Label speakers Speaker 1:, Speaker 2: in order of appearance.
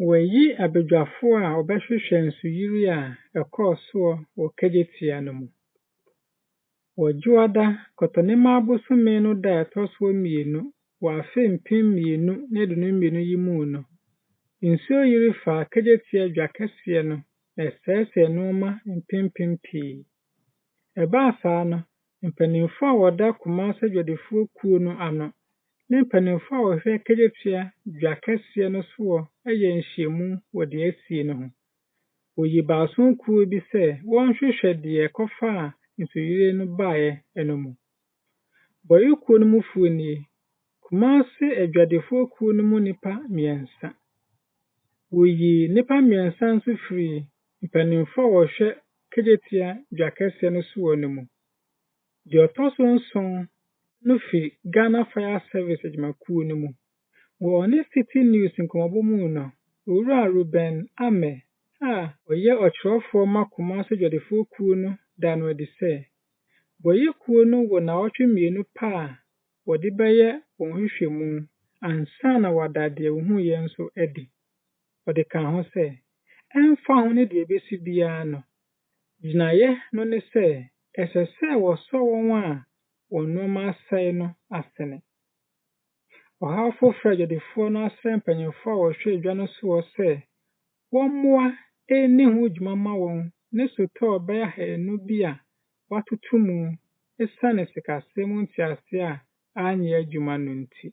Speaker 1: Wɔyii abadwafoɔ a wɔbɛhwehwɛ nsuyire a ɛkɔɔ soɔ wɔ Kejetia no mu. Wɔ Dwoada, Kɔtɔnimaa bosome no da a ɛtɔ so 2 wɔ Afiri mpem 2,022 yi mu no, Nsuyire faa Kejetia Dwa Kɛseɛ no na ɛsɛesɛee nnoɔma mpempem pii. Ɛbaa saa no, Mpaninfoɔ a wɔda Kumasi Adwadifoɔ Kuo no ano, ne mpaninfoɔ a wɔhwɛ Kejetia Dwa Kɛseɛ no soɔ ɛyɛ nhyiamu wɔ deɛ asie no ho. Wɔyii baason kuo bi sɛ wɔnhwehwɛ deɛ ɛkɔfaa nsuyire no baeɛ no mu. Boayikuo no mufoɔ nie: Kumasi Adwadifoɔ Kuo no mu nnipa mmiɛnsa. Wɔyii nnipa mmiɛnsa nso firii mpaninfoɔ a wɔhwɛ Kejetia Dwa Kɛseɛ no soɔ no mu. Deɛ ɔtɔ so 7 no fi Ghana Faya Sɛvis Adwumakuo no mu. Wɔ ne City News nkɔmmɔbɔ mu no, Owura Ame a ɔyɛ ɔkyerɛwfoɔ ma Kumasi Adwadifoɔ Kuo no da no adi sɛ, Boayikuo no wɔ nnaawɔtwe 2 pa a wɔde bɛyɛ wɔnhwehwɛ ansa na wɔada deɛ wɔhuiɛ nso adi. Ɔde ka ho sɛ, ɛmfa ho ne deɛ ɛbɛsi biara no, gyinaeɛ no ne sɛ, ɛsɛesɛee wɔsɔ wɔn a wɔn nnoɔma asɛe no asene. Ɔhaw foforɔ adwadifoɔ no asrɛ mpanyinfoɔ a wɔhwɛ edwa no soɔ sɛ, wɔmmoa ɛnni ho dwuma ma wɔn ne sotɔɔ bɛyɛ 200 bi a wɔatoto mu ɛsiane sikasɛm nteaseɛ a anyɛ adwuma no nti.